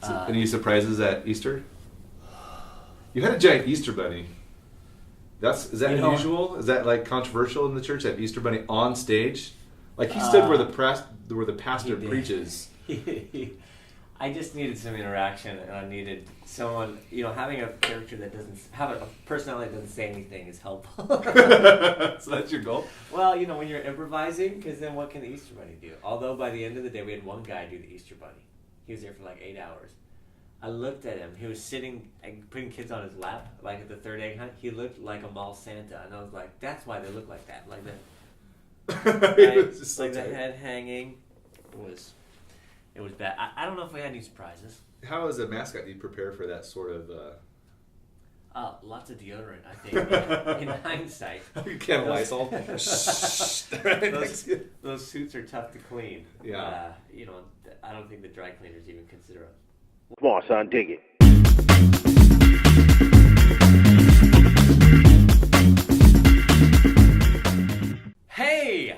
Any surprises at Easter? You had a giant Easter bunny. Is that unusual? Is that like controversial in the church? That Easter bunny on stage, like he stood where the pastor preaches. I just needed some interaction, and I needed someone. Having a character that doesn't have a personality that doesn't say anything is helpful. So that's your goal. Well, when you're improvising, because then what can the Easter bunny do? Although by the end of the day, we had one guy do the Easter bunny. He was there for like 8 hours. I looked at him. He was sitting and putting kids on his lap, like at the third egg hunt. He looked like a mall Santa, and I was like, "That's why they look like that, like that." Like the head hanging. It was bad. I don't know if we had any surprises. How, as a mascot, do you prepare for that sort of? Lots of deodorant, I think. In hindsight, you can't Lysol. Those suits are tough to clean. Yeah. I don't think the dry cleaners even consider them. Come on, son, dig it. Hey!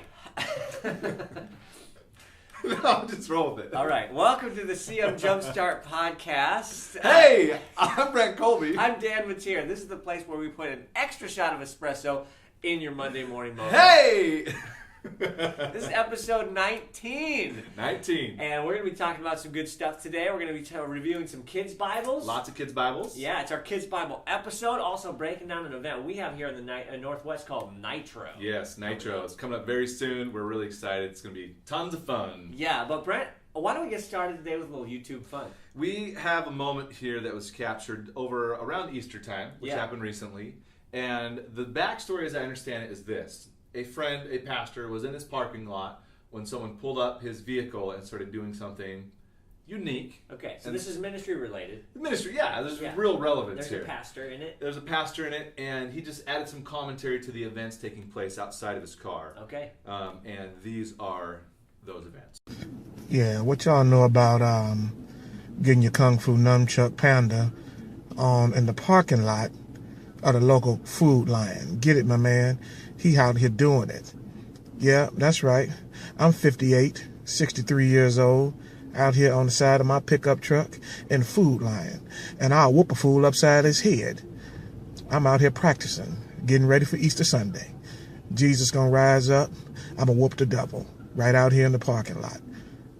No, just roll with it. All right. Welcome to the CM Jumpstart podcast. Hey, I'm Brent Colby. I'm Dan Mateer. This is the place where we put an extra shot of espresso in your Monday morning moment. Hey! This is episode 19. 19. And we're going to be talking about some good stuff today. We're going to be reviewing some kids' Bibles. Lots of kids' Bibles. Yeah, it's our kids' Bible episode. Also breaking down an event we have here in the Northwest called Nitro. Yes, Nitro. It's coming up very soon. We're really excited. It's going to be tons of fun. Yeah, but Brent, why don't we get started today with a little YouTube fun? We have a moment here that was captured around Easter time, which happened recently. And the backstory, as I understand it, is this. A friend, a pastor, was in his parking lot when someone pulled up his vehicle and started doing something unique. Okay, so this is ministry related. Ministry, there's real relevance here. There's a pastor in it. There's a pastor in it, and he just added some commentary to the events taking place outside of his car. Okay. And these are those events. Yeah, what y'all know about getting your Kung Fu Nunchuck Panda in the parking lot of the local Food Lion? Get it, my man? He out here doing it. Yeah, that's right. I'm 58, 63 years old, out here on the side of my pickup truck in Food Lion, and I'll whoop a fool upside his head. I'm out here practicing, getting ready for Easter Sunday. Jesus gonna rise up. I'm gonna whoop the devil right out here in the parking lot.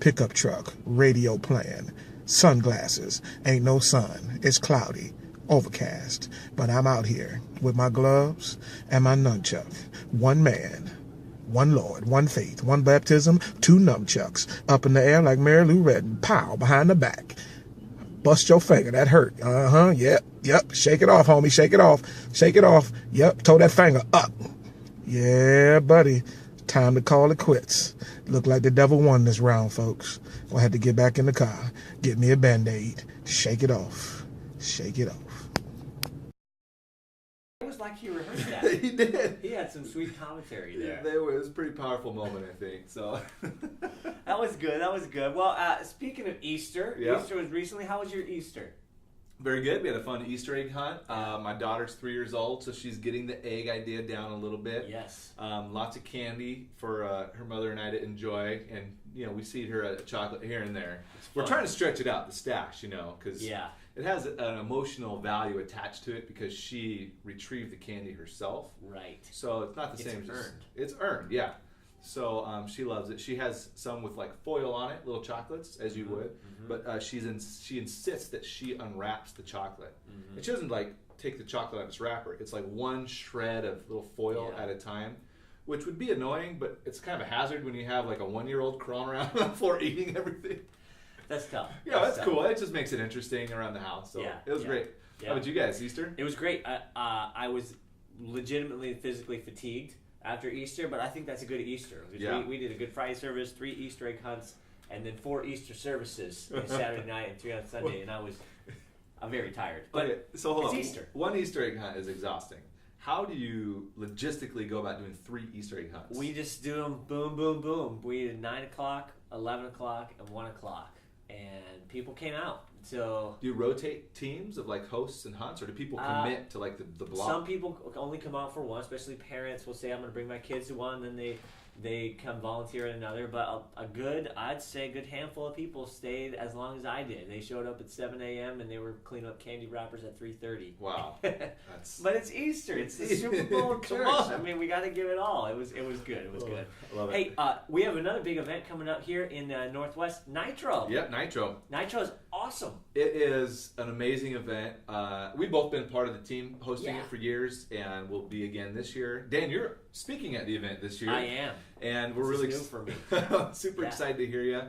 Pickup truck, radio playing, sunglasses, ain't no sun. It's cloudy, overcast, but I'm out here with my gloves and my nunchuck. One man, one Lord, one faith, one baptism, two nunchucks up in the air like Mary Lou Retton. Pow, behind the back. Bust your finger, that hurt. Yep. Shake it off, homie, shake it off. Shake it off. Yep, toe that finger up. Yeah, buddy. Time to call it quits. Look like the devil won this round, folks. Gonna have to get back in the car, get me a Band-Aid, shake it off. Shake it off. It was like he rehearsed that. He did. He had some sweet commentary there. It was a pretty powerful moment, I think. So That was good. Well, speaking of Easter, Easter was recently. How was your Easter? Very good. We had a fun Easter egg hunt. My daughter's 3 years old, so she's getting the egg idea down a little bit. Yes. Lots of candy for her mother and I to enjoy, and we seed her a chocolate here and there. We're trying to stretch it out, the stash, because it has an emotional value attached to it because she retrieved the candy herself. Right. So it's not the same. It's earned. It's earned, yeah. So she loves it. She has some with like foil on it, little chocolates, as you would. Mm-hmm. But she insists that she unwraps the chocolate. Mm-hmm. And she doesn't like take the chocolate out of its wrapper. It's like one shred of little foil at a time, which would be annoying, but it's kind of a hazard when you have like a 1-year-old crawling around on the floor eating everything. That's tough. Yeah, that's cool. It just makes it interesting around the house. So it was great. Yeah. How about you guys, Easter? It was great. I was legitimately physically fatigued after Easter, but I think that's a good Easter. We did a Good Friday service, 3 Easter egg hunts, and then 4 Easter services on Saturday night and 3 on Sunday, and I'm very tired. But okay, so hold on. Easter. One Easter egg hunt is exhausting. How do you logistically go about doing 3 Easter egg hunts? We just do them boom, boom, boom. We did 9 o'clock, 11 o'clock, and 1 o'clock, and people came out. So do you rotate teams of like hosts and hunts, or do people commit to like the block? Some people only come out for one, especially parents will say, I'm going to bring my kids to one, then they they come volunteer at another. But a good handful of people stayed as long as I did. They showed up at 7 a.m. and they were cleaning up candy wrappers at 3:30. Wow. But it's Easter. It's the Super Bowl church. I mean, we got to give it all. It was good. It was good. I love it. Hey, we have another big event coming up here in Northwest, Nitro. Yep, Nitro. Nitro is awesome. It is an amazing event. We've both been part of the team hosting it for years, and we'll be again this year. Dan, you're speaking at the event this year. I am. And we're This really is new for me. super excited to hear you.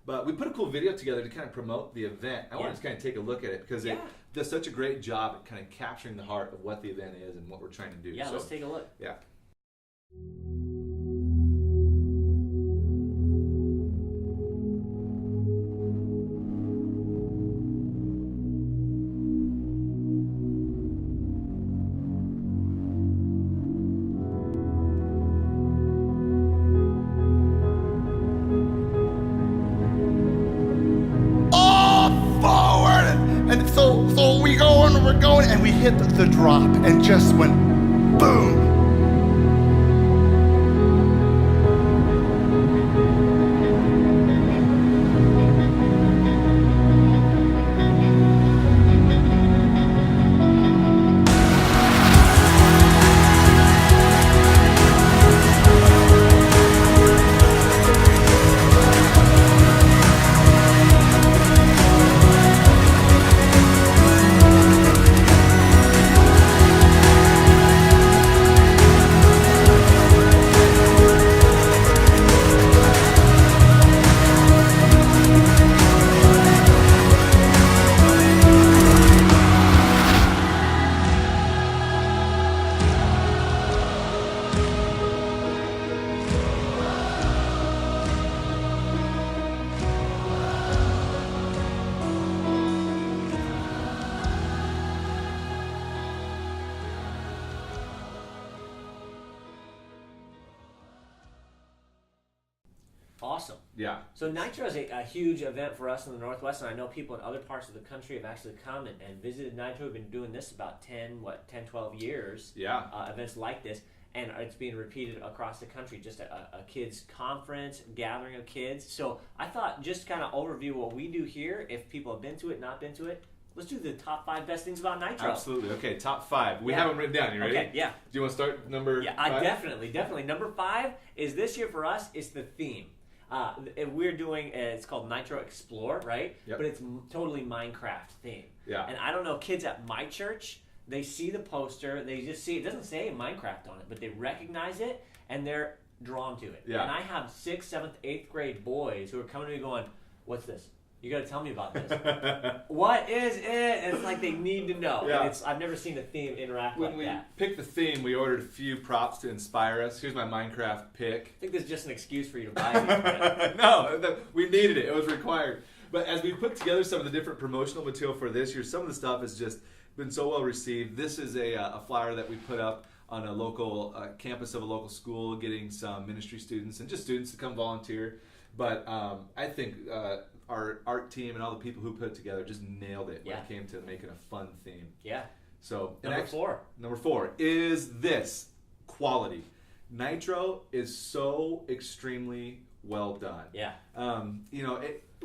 But we put a cool video together to kind of promote the event. I want to kind of take a look at it because it does such a great job at kind of capturing the heart of what the event is and what we're trying to do. Yeah, let's take a look. Yeah. And so we go and we're going and we hit the drop and just went boom. Awesome. Yeah. So Nitro is a huge event for us in the Northwest, and I know people in other parts of the country have actually come and visited Nitro. We've been doing this about 10, 12 years. Yeah. Events like this, and it's being repeated across the country. Just a kids conference, gathering of kids. So I thought just kind of overview what we do here. If people have been to it, not been to it, let's do the top 5 best things about Nitro. Absolutely. Okay, top 5. We have them written down. You ready? Okay, yeah. Do you want to start number 5? Yeah, definitely. Number 5 is this year for us is the theme. We're doing, it's called Nitro Explore, right? Yep. But it's totally Minecraft theme. Yeah. And I don't know, kids at my church, they see the poster, they just see, it doesn't say Minecraft on it, but they recognize it, and they're drawn to it. Yeah. And I have 6th, 7th, 8th grade boys who are coming to me going, what's this? You got to tell me about this. What is it? And it's like they need to know. Yeah. And I've never seen a theme interact When like we that. picked the theme, we ordered a few props to inspire us. Here's my Minecraft pick. I think this is just an excuse for you to buy these. No, we needed it. It was required. But as we put together some of the different promotional material for this year, some of the stuff has just been so well received. This is a flyer that we put up on a local campus of a local school, getting some ministry students and just students to come volunteer. But I think our art team and all the people who put it together just nailed it when it came to making a fun theme. Yeah. So Number 4. Number 4 is this: quality. Nitro is so extremely well done. Yeah.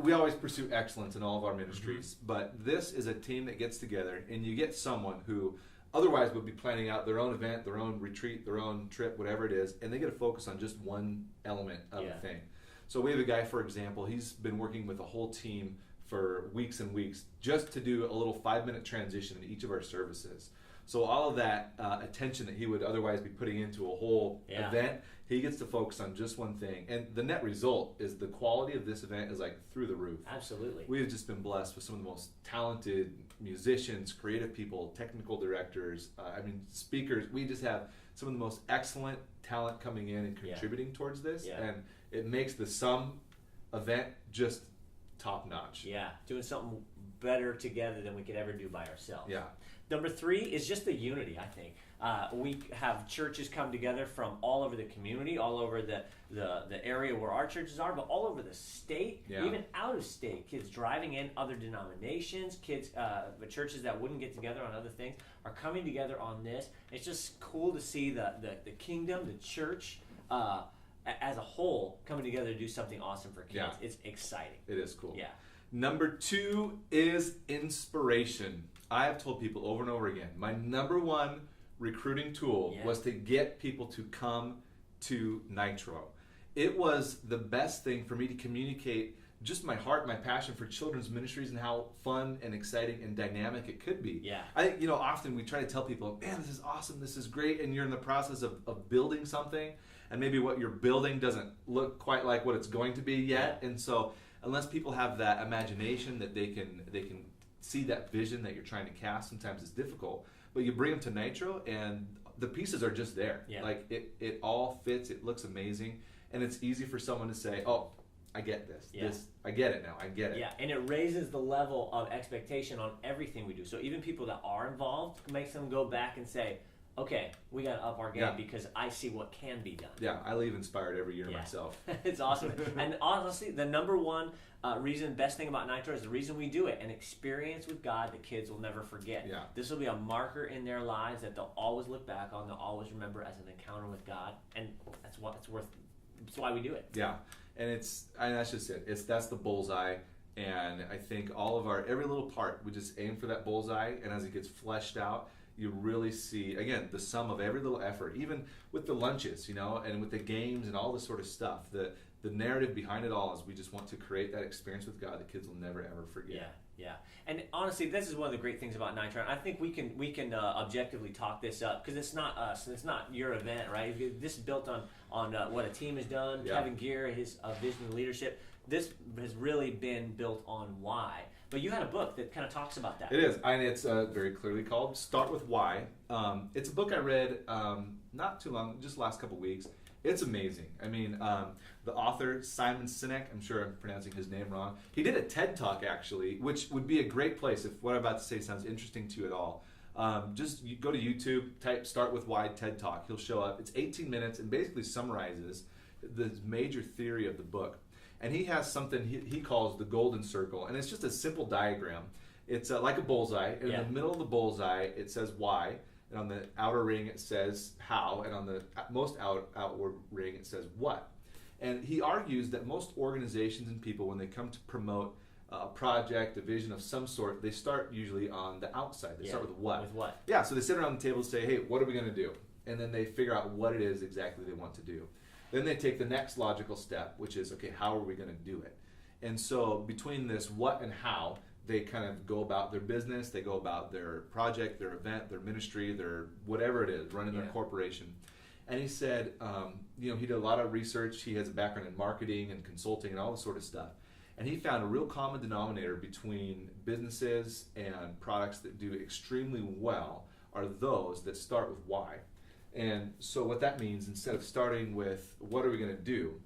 We always pursue excellence in all of our ministries, but this is a team that gets together, and you get someone who otherwise would be planning out their own event, their own retreat, their own trip, whatever it is, and they get to focus on just one element of the thing. So we have a guy, for example, he's been working with a whole team for weeks and weeks just to do a little 5-minute transition in each of our services. So all of that attention that he would otherwise be putting into a whole event, he gets to focus on just one thing. And the net result is the quality of this event is like through the roof. Absolutely. We have just been blessed with some of the most talented musicians, creative people, technical directors, speakers. We just have some of the most excellent talent coming in and contributing towards this. Yeah. And it makes the sum event just top notch. Yeah, doing something better together than we could ever do by ourselves. Yeah. Number 3 is just the unity, I think. We have churches come together from all over the community, all over the area where our churches are, but all over the state, even out of state. Kids driving in, other denominations, kids, churches that wouldn't get together on other things are coming together on this. It's just cool to see the kingdom, the church, as a whole coming together to do something awesome for kids. Yeah. It's exciting. It is cool. Yeah. Number 2 is inspiration. I have told people over and over again, my number 1 recruiting tool was to get people to come to Nitro. It was the best thing for me to communicate just my heart, my passion for children's ministries and how fun and exciting and dynamic it could be. Yeah. I think, often we try to tell people, man, this is awesome, this is great, and you're in the process of building something, and maybe what you're building doesn't look quite like what it's going to be yet. And so unless people have that imagination that they can see that vision that you're trying to cast, sometimes it's difficult. But you bring them to Nitro and the pieces are just there. Yeah. Like it all fits, it looks amazing, and it's easy for someone to say, oh, I get this. Yeah. I get it now. I get it. Yeah, and it raises the level of expectation on everything we do. So even people that are involved, makes them go back and say, okay, we got to up our game because I see what can be done. Yeah, I leave inspired every year myself. It's awesome. And honestly, the number 1 best thing about Nitro is the reason we do it, an experience with God that kids will never forget. Yeah. This will be a marker in their lives that they'll always look back on, they'll always remember as an encounter with God, and that's why we do it. Yeah, and that's just it. That's the bullseye, and I think all of every little part, we just aim for that bullseye, and as it gets fleshed out, you really see, again, the sum of every little effort, even with the lunches, and with the games and all this sort of stuff. The narrative behind it all is we just want to create that experience with God that kids will never, ever forget. Yeah. And honestly, this is one of the great things about Nitro. I think we can objectively talk this up because it's not us. It's not your event, right? This is built on what a team has done. Yeah. Kevin Gear, his vision and leadership. This has really been built on why. But you had a book that kind of talks about that. It is, and it's very clearly called Start With Why. It's a book I read not too long, just the last couple weeks. It's amazing. I mean, the author, Simon Sinek, I'm sure I'm pronouncing his name wrong, he did a TED Talk, actually, which would be a great place if what I'm about to say sounds interesting to you at all. Just go to YouTube, type Start With Why TED Talk. He'll show up. It's 18 minutes and basically summarizes the major theory of the book. And he has something he calls the golden circle, and it's just a simple diagram. It's like a bullseye. And in the middle of the bullseye, it says why, and on the outer ring, it says how, and on the most outward ring, it says what. And he argues that most organizations and people, when they come to promote a project, a vision of some sort, they start usually on the outside. They start with what. With what? Yeah, so they sit around the table and say, hey, what are we going to do? And then they figure out what it is exactly they want to do. Then they take the next logical step, which is, okay, how are we going to do it? And so between this what and how, they kind of go about their business, they go about their project, their event, their ministry, their whatever it is, running their corporation. And he said, he did a lot of research. He has a background in marketing and consulting and all this sort of stuff. And he found a real common denominator between businesses and products that do extremely well are those that start with why. And so what that means, instead of starting with what are we going to do,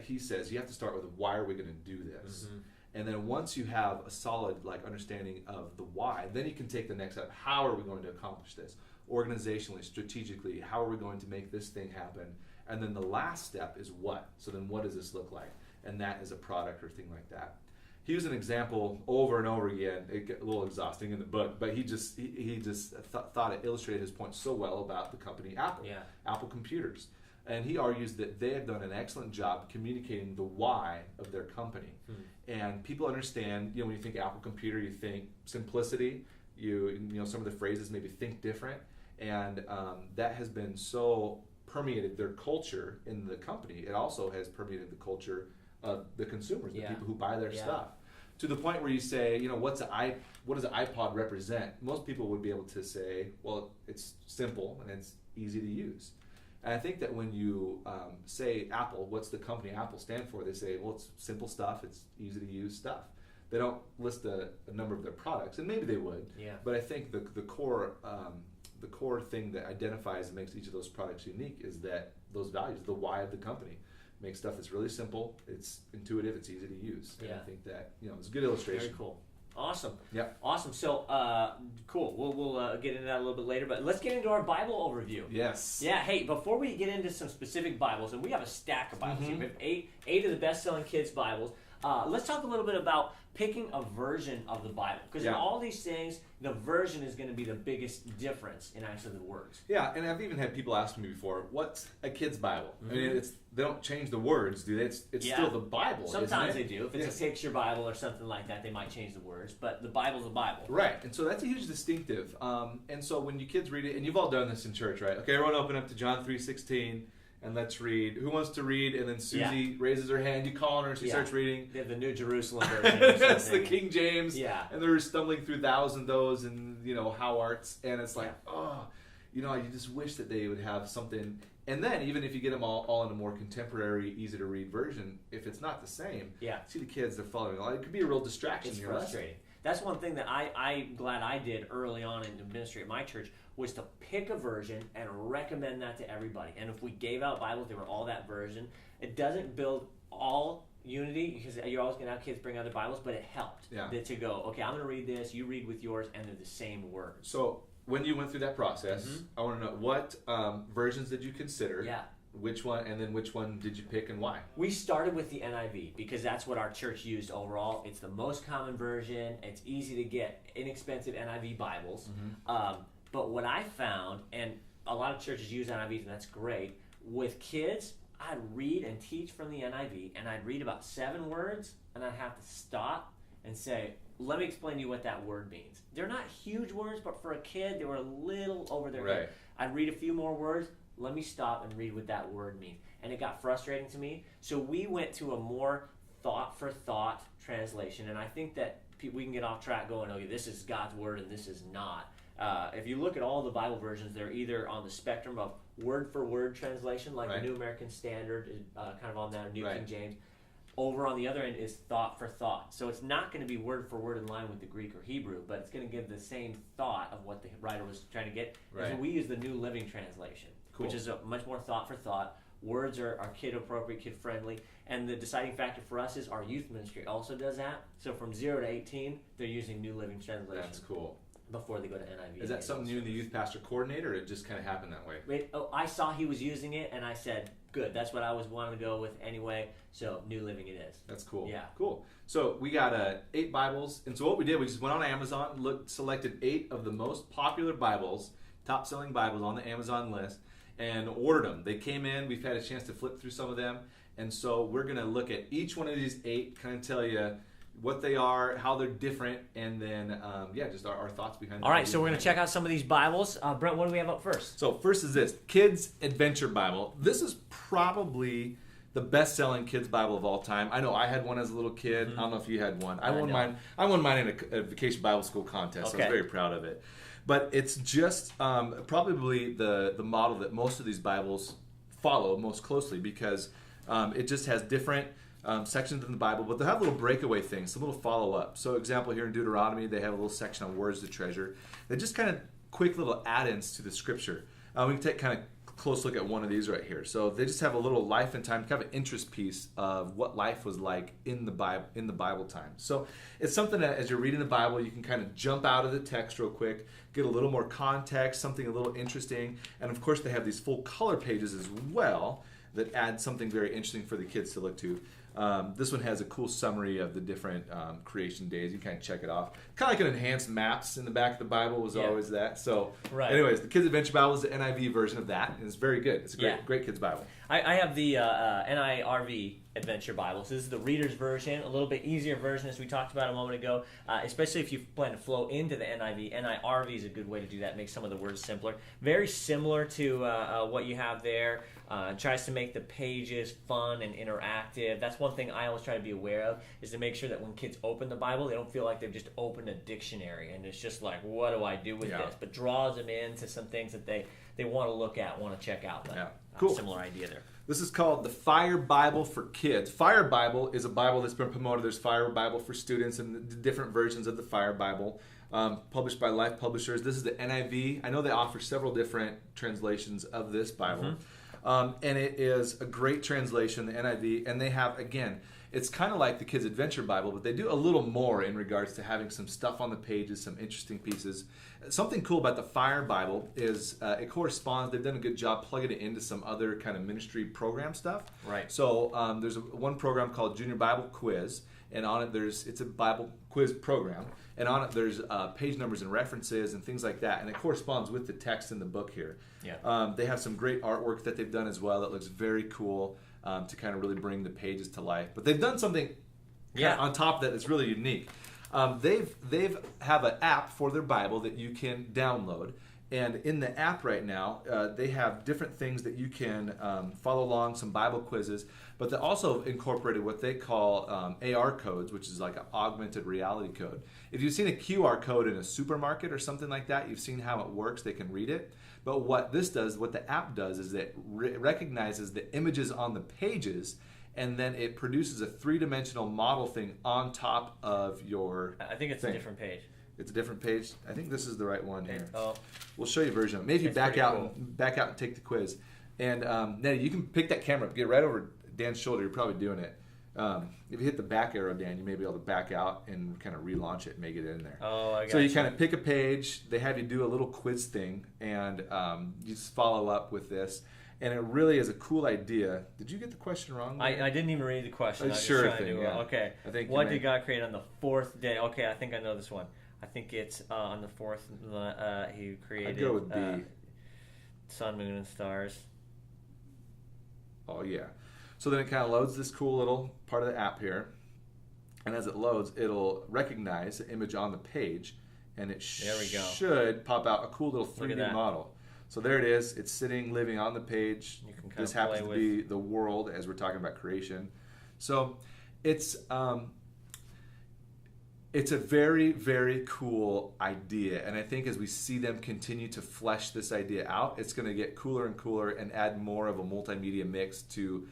he says you have to start with why are we going to do this. Mm-hmm. And then once you have a solid understanding of the why, then you can take the next step. How are we going to accomplish this? Organizationally, strategically, how are we going to make this thing happen? And then the last step is what. So then what does this look like? And that is a product or thing like that. He used an example over and over again. It got a little exhausting in the book, but he just thought it illustrated his point so well about the company Apple, Apple Computers. And he argues that they have done an excellent job communicating the why of their company. And people understand, when you think Apple Computer, you think simplicity, some of the phrases maybe think different. And that has been so permeated their culture in the company. It also has permeated the culture of the consumers, the people who buy their stuff. To the point where you say, what does an iPod represent? Most people would be able to say, well, it's simple and it's easy to use. And I think that when you say Apple, what's the company Apple stand for? They say, well, it's simple stuff, it's easy to use stuff. They don't list a number of their products, and maybe they would. Yeah. But I think the core thing that identifies and makes each of those products unique is that those values, the why of the company. Make stuff that's really simple, it's intuitive, it's easy to use. And I think that it's a good illustration. Very cool. Awesome. Yeah. Awesome. So, cool. We'll get into that a little bit later, but let's get into our Bible overview. Yes. Yeah. Hey, before we get into some specific Bibles, and we have a stack of Bibles. We have eight of the best-selling kids' Bibles. Let's talk a little bit about picking a version of the Bible. Because in all these things, the version is going to be the biggest difference in actually the words. Yeah, and I've even had people ask me before, what's a kid's Bible? I mean, they don't change the words, do they? It's still the Bible, Sometimes isn't it? they do. If it's a picture Bible or something like that, they might change the words. But the Bible's a Bible. Right, and so that's a huge distinctive. And so when you kids read it, and you've all done this in church, right? Okay, everyone open up to John 3:16. And let's read. Who wants to read? And then Susie raises her hand. You call on her. She starts reading. They have the New Jerusalem version. That's the King James. Yeah. And they're stumbling through thous and those and, how arts. And it's like, you just wish that they would have something. And then even if you get them all in a more contemporary, easy to read version, if it's not the same, see the kids, they're following along. It could be a real distraction. It's frustrating. That's one thing that I'm glad I did early on in the ministry at my church, was to pick a version and recommend that to everybody. And if we gave out Bibles, they were all that version. It doesn't build all unity, because you're always going to have kids bring other Bibles, but it helped to go, okay, I'm going to read this, you read with yours, and they're the same words. So when you went through that process, I want to know, what versions did you consider? Yeah. Which one, and then which one did you pick and why? We started with the NIV because that's what our church used overall. It's the most common version. It's easy to get, inexpensive NIV Bibles. But what I found, and a lot of churches use NIVs, and that's great, with kids, I'd read and teach from the NIV, and I'd read about 7 words, and I'd have to stop and say, let me explain to you what that word means. They're not huge words, but for a kid, they were a little over their head. I'd read a few more words, let me stop and read what that word means. And it got frustrating to me, so we went to a more thought-for-thought translation, and I think that we can get off track going, okay, this is God's word and this is not. If you look at all the Bible versions, they're either on the spectrum of word-for-word translation, like the New American Standard, kind of on that, New King James. Over on the other end is thought for thought. So it's not going to be word-for-word in line with the Greek or Hebrew, but it's going to give the same thought of what the writer was trying to get. So we use the New Living Translation, which is a much more thought for thought. Words are kid-appropriate, kid-friendly. And the deciding factor for us is our youth ministry also does that. So from 0 to 18, they're using New Living Translation. That's cool. Before they go to NIV. Is that something you and the youth pastor coordinator, or it just kind of happened that way? I saw he was using it, and I said, good, that's what I was wanting to go with anyway, so New Living it is. That's cool. Yeah. Cool. So we got 8 Bibles, and so what we did, we just went on Amazon, selected 8 of the most popular Bibles, top-selling Bibles on the Amazon list, and ordered them. They came in, we've had a chance to flip through some of them, and so we're going to look at each one of these 8, kind of tell you what they are, how they're different, and then, just our thoughts behind them. All right, so we're going to check out some of these Bibles. Brent, what do we have up first? So first is this, Kids Adventure Bible. This is probably the best-selling kids Bible of all time. I know I had one as a little kid. I don't know if you had one. I won mine in a vacation Bible school contest. So I was very proud of it. But it's just probably the model that most of these Bibles follow most closely, because it just has different sections in the Bible, but they'll have little breakaway things, some little follow-up. So example here in Deuteronomy, they have a little section on words to treasure. They're just kind of quick little add-ins to the scripture. We can take kind of a close look at one of these right here. So they just have a little life and time, kind of an interest piece of what life was like in the Bible time. So it's something that as you're reading the Bible, you can kind of jump out of the text real quick, get a little more context, something a little interesting. And of course they have these full color pages as well that add something very interesting for the kids to look to. This one has a cool summary of the different creation days. You can kind of check it off. Kind of like an enhanced maps in the back of the Bible was always that. So anyways, the Kids Adventure Bible is the NIV version of that, and it's very good. It's a great kids Bible. I have the NIRV Adventure Bible. So this is the reader's version, a little bit easier version, as we talked about a moment ago, especially if you plan to flow into the NIV. NIRV is a good way to do that, make some of the words simpler. Very similar to what you have there. Tries to make the pages fun and interactive. That's one thing I always try to be aware of, is to make sure that when kids open the Bible, they don't feel like they've just opened a dictionary and it's just like, what do I do with this? But draws them into some things that they want to look at, want to check out. But, cool. Similar idea there. This is called the Fire Bible for Kids. Fire Bible is a Bible that's been promoted. There's Fire Bible for students and the different versions of the Fire Bible, published by Life Publishers. This is the NIV. I know they offer several different translations of this Bible. And it is a great translation, the NIV, and they have, again, it's kind of like the Kids Adventure Bible, but they do a little more in regards to having some stuff on the pages, some interesting pieces. Something cool about the Fire Bible is it corresponds, they've done a good job plugging it into some other kind of ministry program stuff. Right. So there's one program called Junior Bible Quiz, and on it it's a Bible quiz program, and on it there's page numbers and references and things like that, and it corresponds with the text in the book here. Yeah. They have some great artwork that they've done as well that looks very cool to kind of really bring the pages to life. But they've done something on top of that that's really unique. They've have an app for their Bible that you can download. And in the app right now, they have different things that you can follow along, some Bible quizzes, but they also incorporated what they call AR codes, which is like an augmented reality code. If you've seen a QR code in a supermarket or something like that, you've seen how it works, they can read it. But what the app does is that it recognizes the images on the pages, and then it produces a three-dimensional model thing on top of your I think it's a different page. It's a different page. I think this is the right one here. Oh. We'll show you a version of it. Maybe you It's back pretty out cool. and take the quiz. And Nettie, you can pick that camera up, get right over Dan's shoulder. You're probably doing it. If you hit the back arrow, Dan, you may be able to back out and kind of relaunch it and make it in there. Oh, I got So you kind of pick a page. They have you do a little quiz thing, and you just follow up with this. And it really is a cool idea. Did you get the question wrong? I didn't even read the question. I was Sure just trying thing, to yeah. okay. I think What did God create on the fourth day? Okay, I think I know this one. I think it's on the fourth. He created. I'd go with B. Sun, moon, and stars. Oh, yeah. So then it kind of loads this cool little part of the app here. And as it loads, it'll recognize the image on the page. And it There we go. should pop out a cool little Look at 3D that. model. So there it is. It's sitting, living on the page. You can kind This of happens play to be the world as we're talking about creation. So it's a very, very cool idea. And I think as we see them continue to flesh this idea out, it's going to get cooler and cooler and add more of a multimedia mix to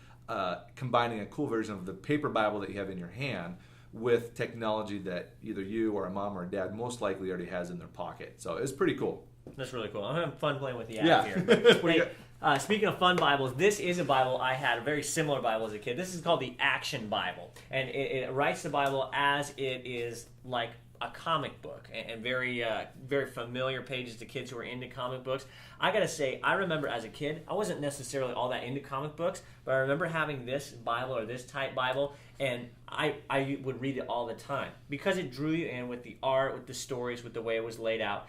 combining a cool version of the paper Bible that you have in your hand with technology that either you or a mom or a dad most likely already has in their pocket. So it's pretty cool. That's really cool. I'm having fun playing with the app Yeah. here. What do you Hey, speaking of fun Bibles, this is a Bible I had, a very similar Bible as a kid. This is called the Action Bible, and it writes the Bible as it is like a comic book, and very very familiar pages to kids who are into comic books. I gotta say, I remember as a kid, I wasn't necessarily all that into comic books, but I remember having this Bible or this type Bible, and I would read it all the time because it drew you in with the art, with the stories, with the way it was laid out.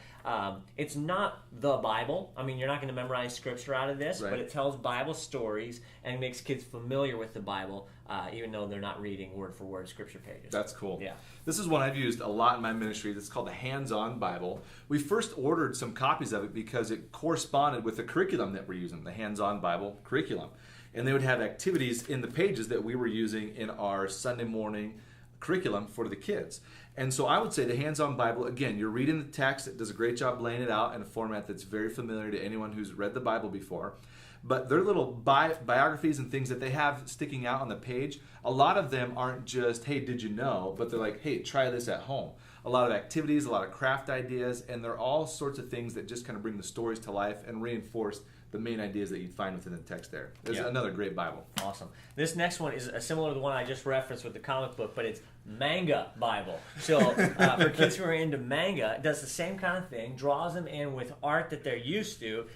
It's not the Bible. I mean, you're not going to memorize scripture out of this, Right. but it tells Bible stories and makes kids familiar with the Bible, even though they're not reading word for word scripture pages. That's cool. Yeah. This is one I've used a lot in my ministry. It's called the Hands-On Bible. We first ordered some copies of it because it corresponded with the curriculum that we're using, the Hands-On Bible curriculum. And they would have activities in the pages that we were using in our Sunday morning curriculum for the kids. And so I would say the Hands-On Bible, again, you're reading the text. It does a great job laying it out in a format that's very familiar to anyone who's read the Bible before. But their little biographies and things that they have sticking out on the page, a lot of them aren't just, hey, did you know? But they're like, hey, try this at home. A lot of activities, a lot of craft ideas, and they're all sorts of things that just kind of bring the stories to life and reinforce the main ideas that you'd find within the text there. There's another great Bible. Awesome. This next one is similar to the one I just referenced with the comic book, but it's Manga Bible. So for kids who are into manga, it does the same kind of thing, draws them in with art that they're used to,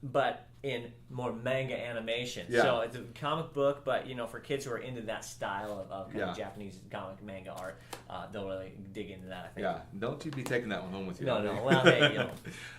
but in more manga animation. Yeah. So it's a comic book, but for kids who are into that style of kind of Yeah. Japanese comic manga art, they'll really dig into that, I think. Yeah, don't you be taking that one home with you. No, okay? well, hey,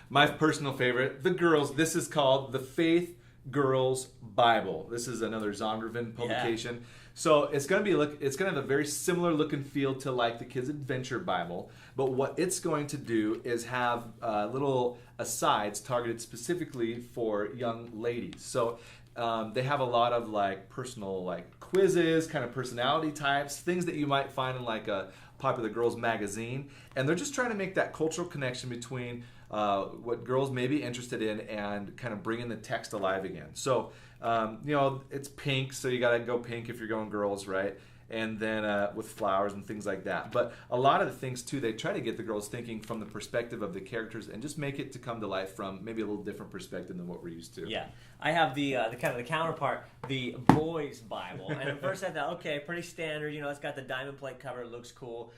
My personal favorite, the girls. This is called the Faith Girls Bible. This is another Zondervan publication. So it's going to have a very similar look and feel to like the Kids Adventure Bible. But what it's going to do is have little asides targeted specifically for young ladies. So they have a lot of like personal like quizzes, kind of personality types, things that you might find in like a popular girls magazine. And they're just trying to make that cultural connection between what girls may be interested in and kind of bringing the text alive again. So, it's pink, so you got to go pink if you're going girls, right? And then with flowers and things like that. But a lot of the things, too, they try to get the girls thinking from the perspective of the characters and just make it to come to life from maybe a little different perspective than what we're used to. Yeah, I have the kind of the counterpart, the Boys Bible, and at first I thought, okay, pretty standard. It's got the diamond plate cover, it looks cool,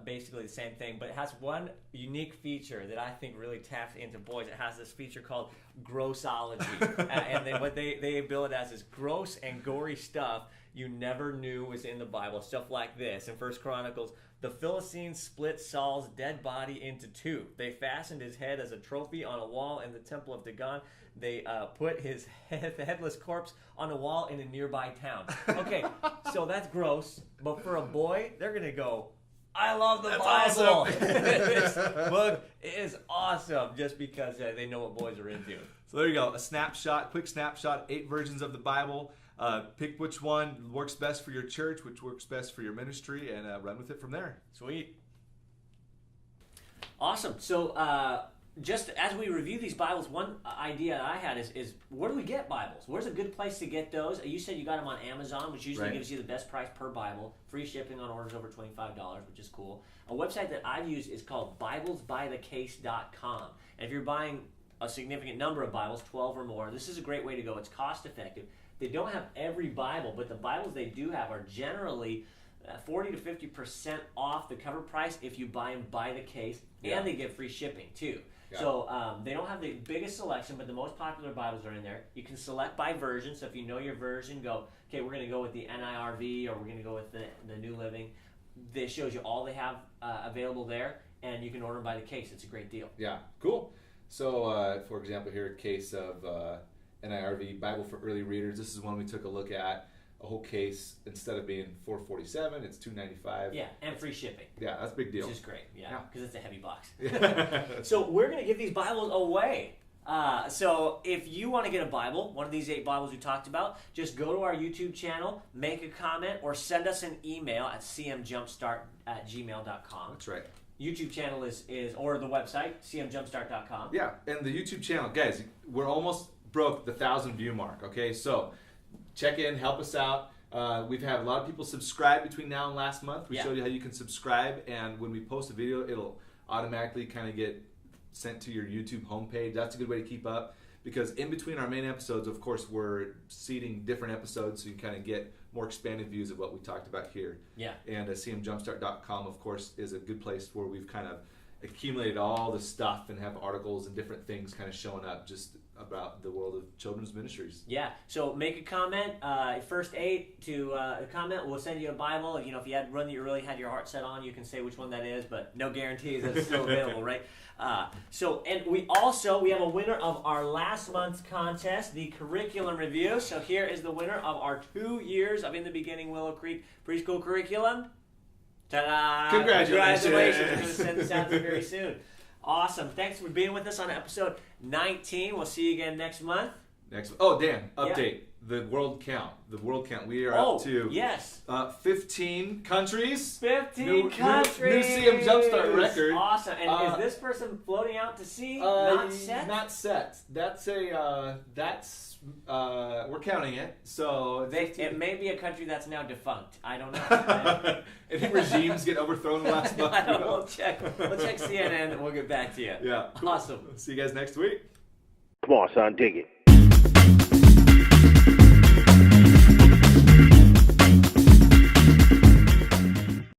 basically the same thing. But it has one unique feature that I think really taps into boys. It has this feature called grossology, and what they bill it as is gross and gory stuff you never knew was in the Bible. Stuff like this in 1 Chronicles. The Philistines split Saul's dead body into two. They fastened his head as a trophy on a wall in the temple of Dagon. They put his headless corpse on a wall in a nearby town. Okay, so that's gross. But for a boy, they're going to go, I love the Bible. Awesome. This book is awesome just because they know what boys are into. So there you go. A snapshot, quick snapshot, 8 versions of the Bible. Pick which one works best for your church, which works best for your ministry, and run with it from there. Sweet. Awesome. So just as we review these Bibles, one idea I had is where do we get Bibles? Where's a good place to get those? You said you got them on Amazon, which usually gives you the best price per Bible. Free shipping on orders over $25, which is cool. A website that I've used is called BiblesByTheCase.com. And if you're buying a significant number of Bibles, 12 or more, this is a great way to go. It's cost effective. They don't have every Bible, but the Bibles they do have are generally 40 to 50% off the cover price if you buy them by the case, and they get free shipping too. Yeah. So they don't have the biggest selection, but the most popular Bibles are in there. You can select by version, so if you know your version, go, okay, we're going to go with the NIRV, or we're going to go with the New Living. This shows you all they have available there, and you can order them by the case. It's a great deal. Yeah, cool. So, for example, here, a case of NIRV, Bible for Early Readers. This is one we took a look at. A whole case, instead of being $447, it's $295. Yeah, and free shipping. Yeah, that's a big deal. Which is great, yeah, because it's a heavy box. Yeah. So we're going to give these Bibles away. So if you want to get a Bible, one of these 8 Bibles we talked about, just go to our YouTube channel, make a comment, or send us an email at cmjumpstart@gmail.com. That's right. YouTube channel is or the website, cmjumpstart.com. Yeah, and the YouTube channel, guys, we're almost broke the 1,000 view mark, okay? So check in, help us out. We've had a lot of people subscribe between now and last month. We showed you how you can subscribe, and when we post a video, it'll automatically kind of get sent to your YouTube homepage. That's a good way to keep up, because in between our main episodes, of course, we're seeding different episodes, so you kind of get more expanded views of what we talked about here. Yeah. And cmjumpstart.com, of course, is a good place where we've kind of accumulated all the stuff and have articles and different things kind of showing up just about the world of children's ministries. Yeah, so make a comment. First 8 to comment, we'll send you a Bible. If you had one that you really had your heart set on, you can say which one that is, but no guarantees that it's still available, right? And we have a winner of our last month's contest, the curriculum review. So here is the winner of our 2 years of In the Beginning Willow Creek preschool curriculum. Ta-da! Congratulations. We're going to send this out to you very soon. Awesome. Thanks for being with us on episode 19. We'll see you again next month. Dan, update. Yeah. The world count. We are up to 15 countries. 15 countries. New CM Jumpstart record. Awesome. And is this person floating out to sea? Not set? Not set. We're counting it. So it may be a country that's now defunct. I don't know. Any regimes get overthrown last month? I don't know. We'll check CNN and we'll get back to you. Yeah. Cool. Awesome. See you guys next week. Come on, son, dig it.